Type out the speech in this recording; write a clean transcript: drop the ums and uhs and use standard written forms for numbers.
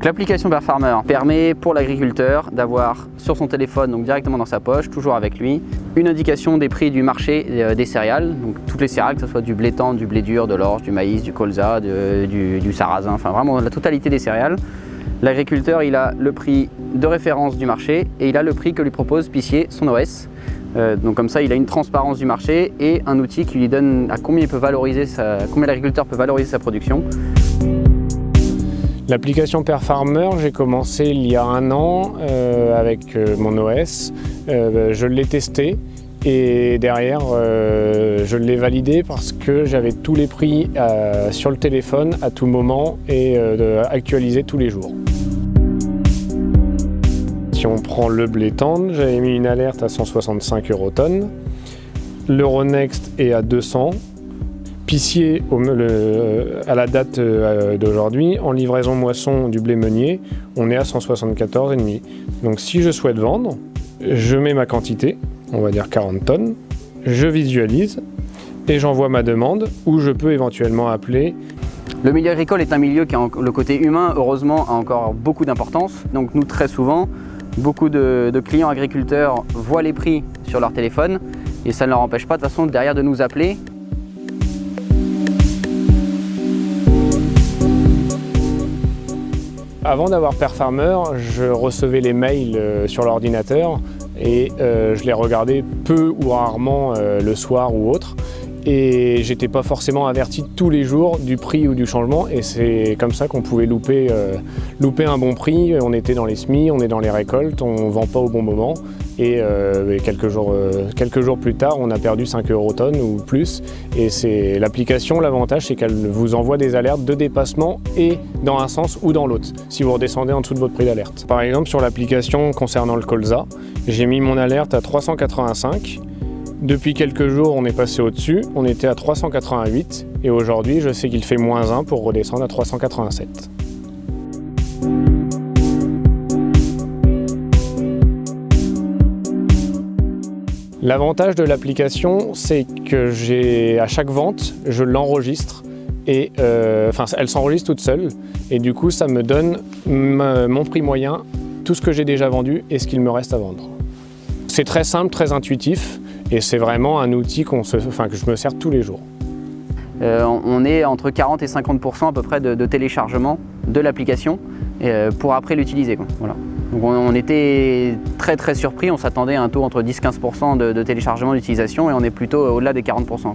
L'application PerFarmer permet pour l'agriculteur d'avoir sur son téléphone, donc directement dans sa poche, toujours avec lui, une indication des prix du marché des céréales, donc toutes les céréales, que ce soit du blé tendre, du blé dur, de l'orge, du maïs, du colza, du sarrasin, enfin vraiment la totalité des céréales. L'agriculteur, il a le prix de référence du marché et il a le prix que lui propose Pissier, son OS. Donc comme ça, il a une transparence du marché et un outil qui lui donne à combien l'agriculteur peut valoriser sa production. L'application PerFarmer, j'ai commencé il y a 1 an avec mon OS. Je l'ai testé et derrière je l'ai validé parce que j'avais tous les prix sur le téléphone à tout moment et actualisés tous les jours. Si on prend le blé tendre, j'avais mis une alerte à 165 € tonne. L'Euronext est à 200. Pissier, à la date d'aujourd'hui, en livraison moisson du blé meunier, on est à 174,5. Donc si je souhaite vendre, je mets ma quantité, on va dire 40 tonnes, je visualise et j'envoie ma demande où je peux éventuellement appeler. Le milieu agricole est un milieu qui a le côté humain, heureusement, a encore beaucoup d'importance. Donc nous, très souvent, beaucoup de clients agriculteurs voient les prix sur leur téléphone et ça ne leur empêche pas de toute façon derrière de nous appeler. Avant d'avoir PerFarmer, je recevais les mails sur l'ordinateur et je les regardais peu ou rarement le soir ou autre. Et j'étais pas forcément averti tous les jours du prix ou du changement et c'est comme ça qu'on pouvait louper un bon prix. On était dans les semis, on est dans les récoltes, on vend pas au bon moment et quelques jours plus tard on a perdu 5 € tonne ou plus. Et c'est l'application, l'avantage c'est qu'elle vous envoie des alertes de dépassement et dans un sens ou dans l'autre si vous redescendez en dessous de votre prix d'alerte. Par exemple sur l'application concernant le colza, j'ai mis mon alerte à 385. Depuis quelques jours, on est passé au-dessus, on était à 388 et aujourd'hui, je sais qu'il fait -1 pour redescendre à 387. L'avantage de l'application, c'est que à chaque vente, je l'enregistre et elle s'enregistre toute seule et du coup, ça me donne mon prix moyen, tout ce que j'ai déjà vendu et ce qu'il me reste à vendre. C'est très simple, très intuitif. Et c'est vraiment un outil que je me sers tous les jours. On est entre 40 et 50% à peu près de téléchargement de l'application pour après l'utiliser. Voilà. Donc on était très surpris, on s'attendait à un taux entre 10-15% de téléchargement d'utilisation et on est plutôt au-delà des 40%.